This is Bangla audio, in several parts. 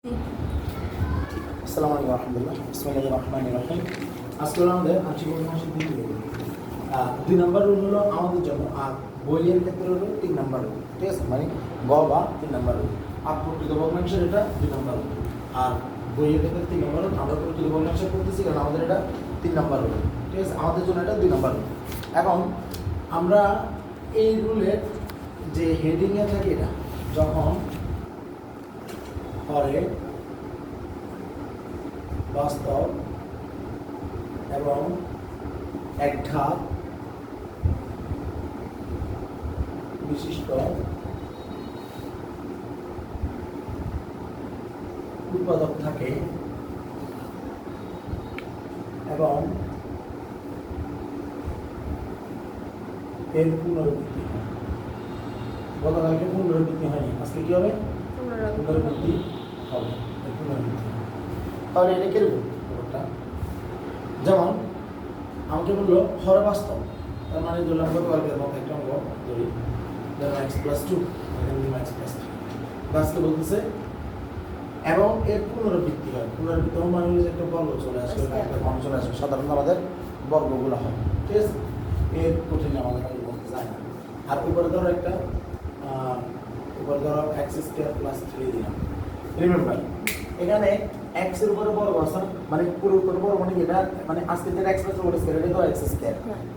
আসসালামু আলাইকুম রহমতুল্লাহ। বিসমিল্লাহির রহমানির রহিম। আজকে আমাদের আংশিক অভিধানের দুই নম্বর রুল হলো আমাদের জন্য, আর বইয়ের ক্ষেত্রে হলো 3 নম্বর রুল। ঠিক আছে, মানে গ বা 3 নম্বর রুল। আর প্রকৃত ভগ্নাংশের এটা 2 নম্বর রুল, আর বইয়ের ক্ষেত্রে 3 নম্বর রুল। আমরা প্রকৃত ভগ্নাংশে করতেছি কারণ আমাদের এটা 3 নম্বর রুল। ঠিক আছে, আমাদের জন্য এটা 2 নম্বর রুল। এখন আমরা এই রুলের যে হেডিংয়ে থাকে, এটা যখন পরে বাস্তব এবং একঘাত বিশিষ্ট উৎপাদক থাকে এবং এর পুনরাবৃত্তি হয়। গতকালকে পুনরাবৃত্তি হয়নি, আজকে কি হবে? পুনরাবৃত্তি হবে। তাহলে এটা কিরকম? যেমন আমাকে বললো হর বাস্তব, তার মানে ধরলাম গতকালকের মতো একটা অঙ্ক ধরি, যেমন x+2 আজকে বলতেছে এবং এর পুনরাবৃত্তি হয়। পুনরাবৃত্তি মানে একটা বর্গ চলে আসবে, একটা মান চলে আসবে। সাধারণত আমাদের বর্গগুলো হয়। ঠিক আছে, এর কঠিন আমাদের বলতে যায় না। আর উপরে ধরো একটা x² + 3 দিলাম। রিমেম্বার, এখানে x এর উপরে বর্গ আছে, মানে পুরো উপরে বর্গ, মানে এটা মানে আজকে যেটা x+2 এটা তো x²,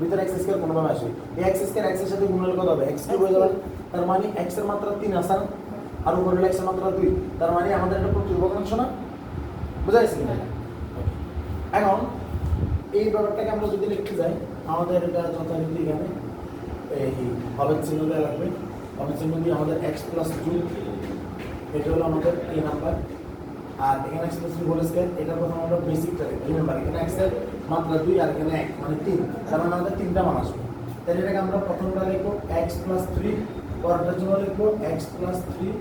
ভিতরে x² কোনোভাবে আসবে। এই x² x এর সাথে গুণ হলে কত হবে? x³ হয়ে যাবে। তার মানে x এর মাত্রা 3 আছে আর উপরে x এর মাত্রা 2। তার মানে আমাদের এটা প্রকৃত ভগ্নাংশ না? বুঝা গেছে কিনা? এখন এই ব্যাপারটাকে আমরা যদি লিখতে যাই, আমাদের এটা যথারীতি এখানে এই হরের চিহ্ন দেওয়া লাগবে। হরের চিহ্ন দিয়ে আমাদের x+2, এটা হলো আমাদের এই নাম্বার, আর এখানে x+3 এটা প্রথম আমরা বেসিকটা লিখব। রিমেম্বার, এখানে x এর মাত্রা 2 আর এখানে 1 মানে 3, তার মানে আমাদের 3টা মান আসবে। তাহলে এটাকে আমরা প্রথমটা লিখব x+3, পরেরটার জন্য লিখব x+3²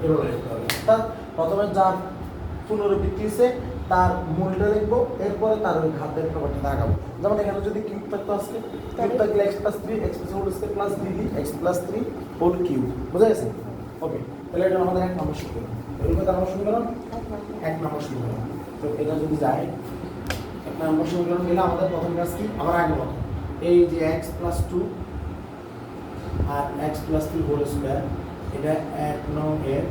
এভাবে লিখতে হবে। অর্থাৎ প্রথমে যার পুনরাবৃত্তি হয়েছে তার মূলটা লিখবো, এরপরে তার ওই ঘাতের ব্যাপারটা দেখাবো। যেমন এখানে যদি কিউব থাকতো, আজকে কিউব থাকলে x+3 x+2 + 3 x+3³ বুঝা গেছে? ওকে, তাহলে এটা আমাদের 1 নম্বর সমীকরণ। এর কথা আমরা সমীকরণ 1 নম্বর সমীকরণ। তো এটা যদি যায় 1 নম্বর সমীকরণ গেলে আমাদের প্রথম কাজ কি? আবার আগে মতো এই যে x+2 আর x+3² এটা 1 নং এর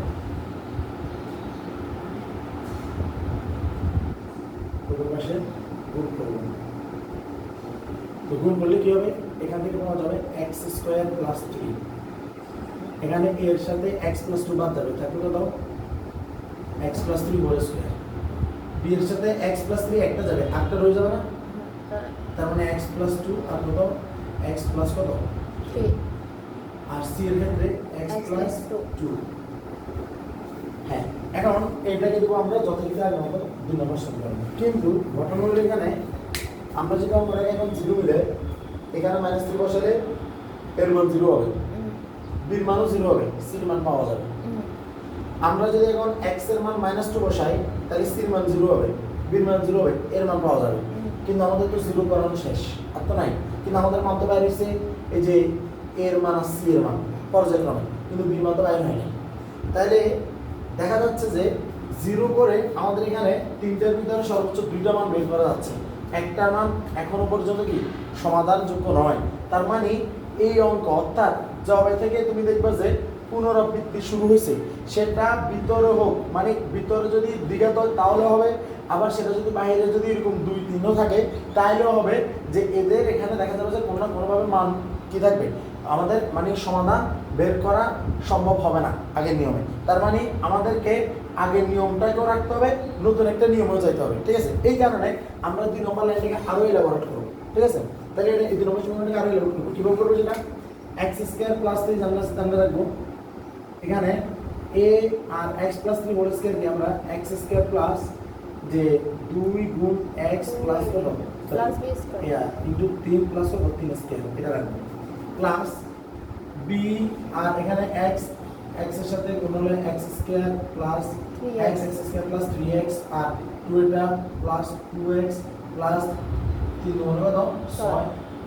পাশে গুণ করব। তো গুণ করলে কি হবে? এখান থেকে পাওয়া যাবে x² + 3। এখানে এর সাথে x+2 বাদ যাবে, থাকবে কত? x+3² b এর সাথে x+3 একটা যাবে, আটটা রয়ে যাবে না? তার মানে x+2 আর কত? x+ কত? 3। আর c এর ক্ষেত্রে x+2। হ্যাঁ, এখন এটাকে দেবো আমরা যথারীতি আগে মতো 2 নম্বর সমীকরণ। কিন্তু ঘটনা হলো এখানে আমরা যেটা আমরা এখন 0 মিলে এখানে -3 বসালে এর মান 0 হবে, b এর মানও 0 হবে, c এর মান পাওয়া যাবে। আমরা যদি এখন x এর মান -2 বসাই তাহলে c এর মান 0 হবে, b এর মান 0 হবে, এর মান পাওয়া যাবে। কিন্তু আমাদের তো 0 করানো শেষ, আর তো নাই। কিন্তু আমাদের মান তো বাইরে হচ্ছে এই যে এর মান আর c এর মান পর্যায়ক্রমে, কিন্তু b এর মান তো বাইরে হয় না। তাহলে দেখা যাচ্ছে যে 0 করে আমাদের এখানে 3টার ভিতরে সর্বোচ্চ 2টা মান বের করা যাচ্ছে। একটা মান এখনো পর্যন্ত কি সমাধানযোগ্য নয়। তার মানে এই অঙ্ক, অর্থাৎ জবাই থেকে তুমি দেখবে যে পুনরাবৃত্তি শুরু হয়েছে, সেটা ভিতরে হোক, মানে ভিতরে যদি দ্বিঘাত হয় তাহলে হবে, আবার সেটা যদি বাইরে যদি এরকম 2-3ও থাকে তাহলেও হবে, যে এদের এখানে দেখা যাবে যে কোনো না কোনোভাবে মান কি থাকবে, আমাদের মানে সমাধান বের করা সম্ভব হবে না আগের নিয়মে। তার মানে আমাদেরকে আগের নিয়মটাকেও রাখতে হবে, নতুন একটা নিয়মও চাইতে হবে। ঠিক আছে, এই কারণে আমরা 2 নম্বর লাইনটাকে আরো এলাবোরেট করবো। ঠিক আছে, তাহলে এটা এই 2 নম্বর সমীকরণটাকে আরো এলাবোরেট করবো। কিভাবে করবো? যেটা x² + 3 জানলা রাখবো, এখানে a আর x+3² কে আমরা x² প্লাস যে 2 গুণ x প্লাস কত plus b square into 3 plus 3² এটা রাখবো, প্লাস b আর এখানে x এর সাথে গুণ হলে x² প্লাস 3x আর 2 এটা প্লাস 2x প্লাস 3 গুণ কত 6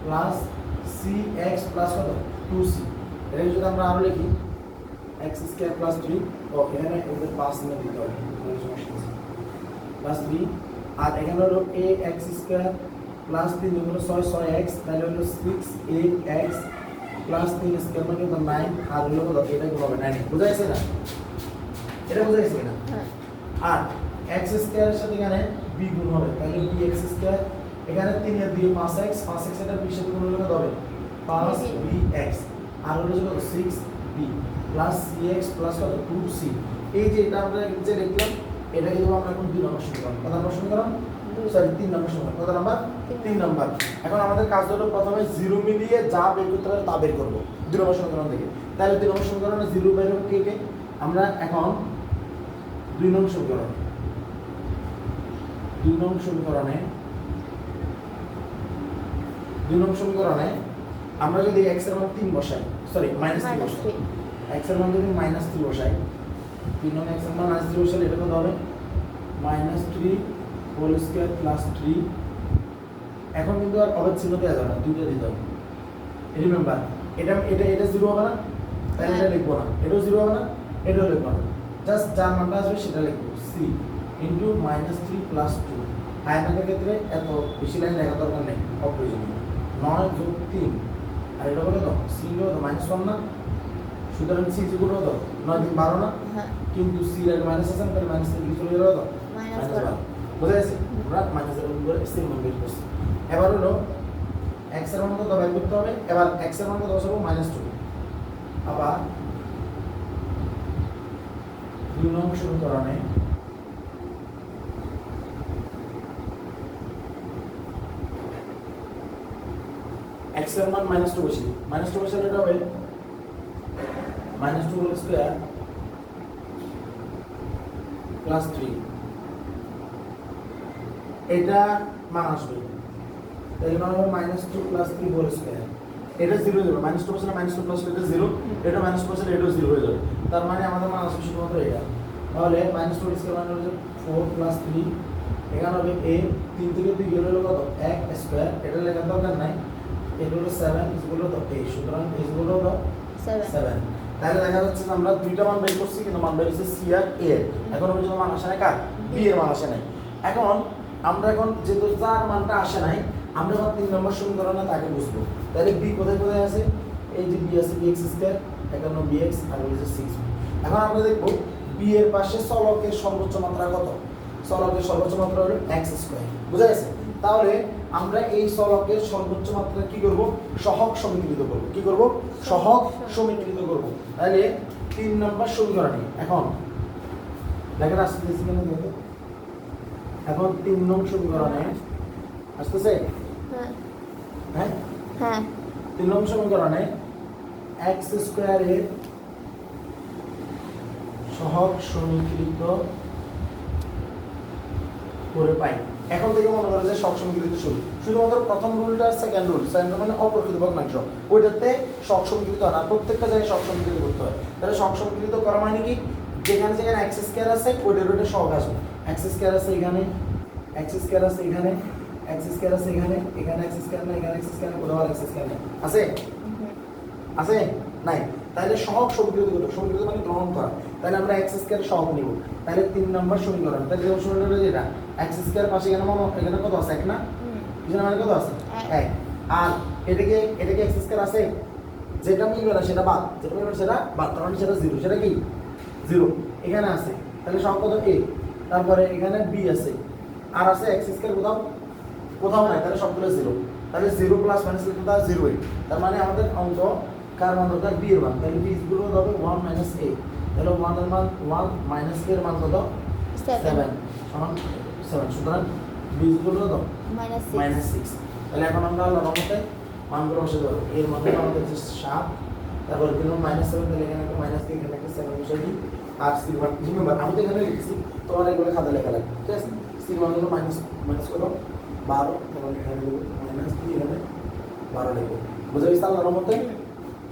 প্লাস cx প্লাস কত 2c। এটা যদি আমরা আরো লিখি এক্স স্কয়ার প্লাস 3 ও এখানে ওদের পাস না দিতে হবে প্লাস 3 আর এখানে হলো a x স্কয়ার প্লাস 3 হলো 6 6x তাহলে হলো 6 8x প্লাস 3 স্কয়ার মানে তো 9 আর হলো কত এটা কি হবে 9 বুঝা গেছে না এটা বুঝা গেছে না হ্যাঁ আর x স্কয়ারের সাথে এখানে b গুণ হবে তাহলে bx স্কয়ার এখানে 3 এর দিয়ে 5x 5x এর b সাথে গুণ হলে কত হবে 5bx আর হলো কত 6b প্লাস cx প্লাস কত 2c এই যে এটা আমরা যে লিখলাম এটা কিন্তু আমরা এখন 2 নম্বর সমীকরণ কত নম্বর সমীকরণ সরি 3 নম্বর সমীকরণ কত নাম্বার 3 নাম্বার এখন আমাদের কাজ হলো প্রথমে 0 মিলিয়ে যা বের করতে পারে তা বের করব 2 নম্বর সমীকরণ থেকে তাহলে 2 নম্বর সমীকরণে 0 বের হবে কে আমরা এখন 2 নম্বর সমীকরণ 2 নম্বর সমীকরণে 2 নম্বর সমীকরণে আমরা যদি x এর মান 3 বসাই সরি -3 বসাই x এর মান যদি -3 বসাই 3 নং x এর মান -3 বসালে এটা কত হবে -3 হোল স্কয়ার প্লাস 3 এখন কিন্তু আর অবেদ চিহ্ন দেওয়া যাবে না দুইটা দিতে হবে রিমেম্বার এটা 0 হবে না তাহলে এটা লিখবো না এটাও 0 হবে না এটাও লিখবো না জাস্ট যার মানটা আসবে সেটা লিখবো c ইনটু -3 প্লাস 2 আয়তনের ক্ষেত্রে এত বেশি লাইন লেখা দরকার নেই অপ্রয়োজনীয় 9 যোগ 3 আর এটা কত c হলো -1 না সুতরাং c যোগ কত 9 দিন 12 না কিন্তু c এর মাইনাস আছে তাহলে মাইনাস থেকে চলে গেল কত -12 বুঝা গেছে আমরা মাইনাস এর উপরে c মান বের করছি এবার হলো x এর মান কত বের করতে হবে এবার x এর মান কত বসাবো -2 আবার 2 নং সমীকরণে x এর মান -2 বসি -2 বসালে এটা হবে -2 হোল স্কয়ার প্লাস 3 এটা মান আসবে তাহলে মান হবে -2 প্লাস 3 হোল স্কয়ার এটা 0 0 -2 বসালে -2 প্লাস এটা 0 এটা -2 বসালে এটা 0 হয়ে যাবে তার মানে আমাদের মান আসবে শুধুমাত্র এটা তাহলে -2 স্কয়ার মানে হলো 4 প্লাস 3 এখানে হবে a 3 থেকে 2 গেলে হলো কত 1 স্কয়ার এটা লেখার দরকার নাই এটা হলো 7 ইকুয়াল টু a সুতরাং ইকুয়াল টু 7 তাহলে দেখা যাচ্ছে যে আমরা দুইটা মান বের করছি কিন্তু মান বের হচ্ছে c আর a এর এখন পর্যন্ত মান আসে না কার b এর মান আসে নাই এখন আমরা যেহেতু যার মানটা আসে নাই আমরা এবার 3 নম্বর সমীকরণে তাকে বুঝবো তাহলে b কোথায় কোথায় আছে এই যে b আছে bx স্কয়ার এখানে bx আর হচ্ছে 6b এখন আমরা দেখব b এর পাশে চলকের সর্বোচ্চ মাত্রা কত চলকের সর্বোচ্চ মাত্রা হলো x স্কয়ার বুঝা গেছে তাহলে আমরা এই চলকের সর্বোচ্চ মাত্রা কি করব সহগ সমীকৃত করব কি করব সহগ সমীকৃত করব তাহলে 3 নম্বর সমীকরণে এখন দেখেন আসতেছে কিনা দেখো এখন 3 নং সমীকরণে আসতেছে হ্যাঁ হ্যাঁ 3 নং সমীকরণে x স্কয়ার এর সহগ সমীকৃত করে পাই এখন থেকে মনে করা যায় সহগ সমীকৃত শুধুমাত্র প্রথম রুলটা সেকেন্ড রুল মানে অপ্রকৃত ভগ্নাংশ ওইটাতে সহগ সমীকৃত না প্রত্যেকটা জায়গায় সহগ সমীকৃত করতে হয় তাহলে সহগ সমীকৃত করা মানে কি যেখানে যেখানে x স্কয়ার আছে ওইটার ওইটা সহগ আসবে x স্কয়ার আছে এখানে x স্কয়ার আছে এখানে x স্কয়ার আছে এখানে x স্কয়ার না এখানে x স্কয়ার কোথাও আর x স্কয়ার নেই আছে আছে নাই তাহলে সহগ সমীকৃত করতে সমীকৃত মানে গ্রহণ করা তাহলে আমরা x স্কয়ার সহগ নিব তাহলে 3 নম্বর সমীকরণ তাহলে এই সমীকরণ হলো যেটা x স্কয়ার পাশে এখানে কত আছে 1 না এখানে মানে কত আছে 1 আর এটাকে x স্কয়ার আছে যেটা মিলবে না সেটা বাদ যেটা মিলবে সেটা বাদ তার মানে সেটা 0 সেটা কি 0 এখানে আছে তাহলে সহগ কত a তারপরে এখানে b আছে আর আছে x স্কয়ার কোথাও নাই তাহলে সবগুলো 0 তাহলে 0 প্লাস মাইনাস লিখতে দাও 0 তার মানে আমাদের অঙ্ক কার মান দরকার b এর মান তাহলে b গুলো হবে 1 মাইনাস a তাহলে 1 এর মান 1 মাইনাস a এর মান কত 7 সমান 7 সুতরাং b গুলো দাও মাইনাস 6 তাহলে এখন আমরা লম্বতে মানগুলো বসে দেব এর মান আমাদের হচ্ছে 7 তারপর দিলাম -7 তাহলে এখানে একটা মাইনাস দিয়ে এখানে একটা 7 বসে দিই আর c মান রিমেম্বার আমি তো এখানে লিখছি তোমার এগুলো খাতা লেখা লাগবে ঠিক আছে c মান হলো মাইনাস কত 12 এবং এখানে লিখব -3 এখানে 12 লিখব বুঝা গেছে আল্লাহর মতে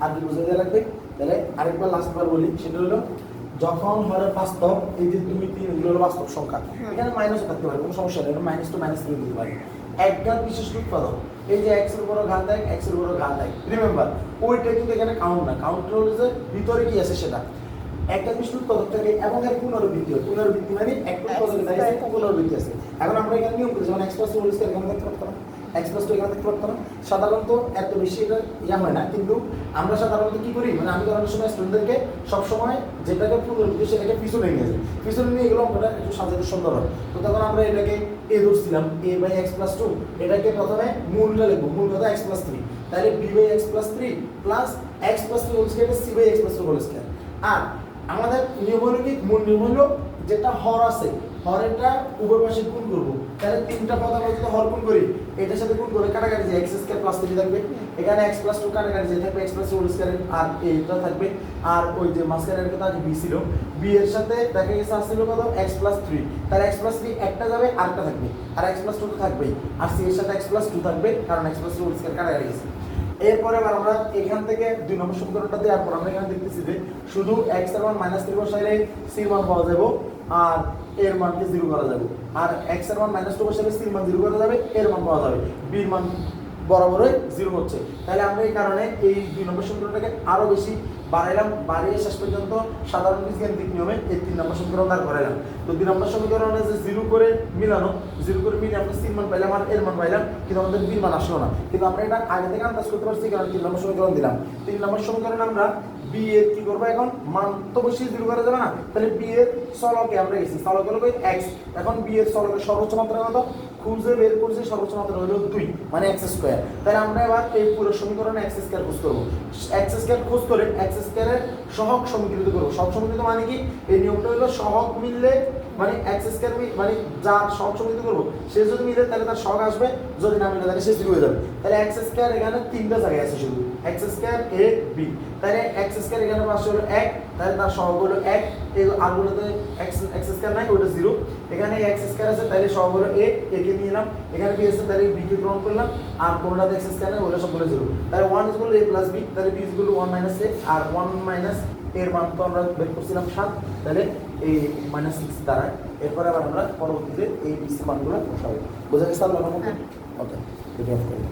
আর কি বুঝা দেয়া লাগবে তাহলে আরেকবার লাস্টবার বলি সেটা হলো যখন হরে বাস্তব এই যে 2 3 এগুলো হলো বাস্তব সংখ্যা এখানে মাইনাস থাকতে পারে কোনো সমস্যা নেই মাইনাস টু মাইনাস 3 দিতে পারি একগাল বিশেষ উৎপাদক এই যে x এর উপর ঘাত 1 x এর উপর ঘাত 1 রিমেম্বার ওইটা কিন্তু এখানে কাউন্ট না কাউন্ট হলো যে ভিতরে কি আছে সেটা একটা জিনিস উৎপাদক থাকে এবং এর পুনরাবৃত্তি হয়। পুনরাবৃত্তি মানে একটা উৎপাদকে দাঁড়িয়ে পুনরাবৃত্তি আছে। এখন আমরা এখানে নিয়ম করি, যেমন x প্লাস হোল স্কয়ার এখানে দেখতে পারতাম, x প্লাস 2 এখানে দেখতে পারতাম না। সাধারণত এত বেশি এটা ইয়া হয় না, কিন্তু আমরা সাধারণত কি করি, মানে আমি করানোর সময় স্টুডেন্টদেরকে সবসময় যেটাকে পুনরাবৃত্তি সেটাকে পিছনে নিয়ে যাই, পিছনে নিয়ে এগুলো অঙ্কটা একটু সাজাতে সুন্দর হয়। তো তখন আমরা এটাকে a ধরছিলাম, a বাই x প্লাস 2, এটাকে প্রথমে মূলটা লিখবো, মূল কত x প্লাস 3, তাহলে b by x plus 3 plus x plus 3 whole square c by x plus 2 whole square. আর আমাদের নিয়ম হলো কি, মূল নিয়ম হলো যেটা হর আছে হরেরটা উভয় পাশে গুণ করব, তাহলে তিনটা পদ আমরা যদি হর গুণ করি এটার সাথে গুণ করে কাটাকাটি যে x স্কয়ার প্লাস 3 থাকবে, এখানে x প্লাস 2 কাটাকাটি যে থাকবে x প্লাস 2 হোল স্কয়ার, আর এইটা থাকবে, আর ওই যে মাঝখানের কথা আগে b ছিল, b এর সাথে দেখা গেছে আসছিল কত x প্লাস 3, তাহলে x প্লাস 3 একটা যাবে আরেকটা থাকবে, আর x প্লাস 2 তো থাকবেই, আর c এর সাথে x প্লাস 2 থাকবে কারণ x প্লাস 2 হোল স্কয়ার কাটাকাটি গেছে। এরপরে আবার আমরা এখান থেকে 2 নম্বর সমীকরণটা দেওয়ার পর আমরা এখানে দেখতেছি যে শুধু x এর মান -3 বসাইলে c এর মান পাওয়া যাবে আর এর মানকে 0 করা যাবে, আর x এর মান -2 বসাইলে c এর মান 0 করা যাবে, এর মান পাওয়া যাবে, b এর মান বরাবরই 0 হচ্ছে। তাহলে আমরা এই কারণে এই 2 নম্বর সমীকরণটাকে আরো বেশি বাড়াইলাম, বাড়িয়ে শেষ পর্যন্ত সাধারণ বীজগাণিতিক নিয়মে এই 3 নম্বর সমীকরণ দাঁড় করাইলাম। তো 2 নম্বর সমীকরণে যে 0 করে মিলানো, 0 করে মিলিয়ে আমরা c এর মান পাইলাম আর এর মান পাইলাম, কিন্তু আমাদের b এর মান আসলো না, কিন্তু আমরা এটা আগে থেকে আন্দাজ করতে পারছি কারণ 3 নম্বর সমীকরণ দিলাম। 3 নম্বর সমীকরণে আমরা b এর কি করব, এখন মান তো বেশি 0 করা যাবে না, তাহলে b এর চলকে আমরা গেছি, চলক হলো x, এখন b এর চলকের সর্বোচ্চ মাত্রা কত খুঁজে বের করছি, সর্বোচ্চ মাত্রা হলো 2 মানে x স্কয়ার। তাহলে আমরা এবার এই পুরো সমীকরণে x স্কয়ার খোঁজ করব, x স্কয়ার খোঁজ করে x স্কয়ারের সহগ সমীকৃত করব। সহগ সমীকৃত মানে কি, এই নিয়মটা হলো সহগ মিললে মানে x স্কয়ার মানে যার সহগ সমীকৃত করব সে যদি মিলে তাহলে তার সহগ আসবে, যদি না মিলে তাহলে সে 0 হয়ে যাবে। তাহলে x স্কয়ার এখানে তিনটা জায়গায় আছে শুধু x স্কয়ার a b, তাহলে x স্কয়ার এখানে পাশে হলো 1, তাহলে তার সহগ হলো 1, এই আরগুলোতে x স্কয়ার নাই ওটা 0, এখানে x স্কয়ার আছে তাহলে সহগ হলো a, a কে নিয়ে নিলাম, এখানে b আছে তাহলে b কে গ্রহণ করলাম, আর কোনটাতে x স্কয়ার নাই ওটা সবগুলো 0, তাহলে 1 = a + b, তাহলে b = 1 - a, আর 1 - এর মান তো আমরা বের করছিলাম 7, তাহলে এই -6 দাঁড়ায়। এরপর আবার আমরা পরবর্তীতে এই b c মানগুলো বসাবো। বোঝা গেছে আল্লাহর মতো? ওকে, এটা অফ করি।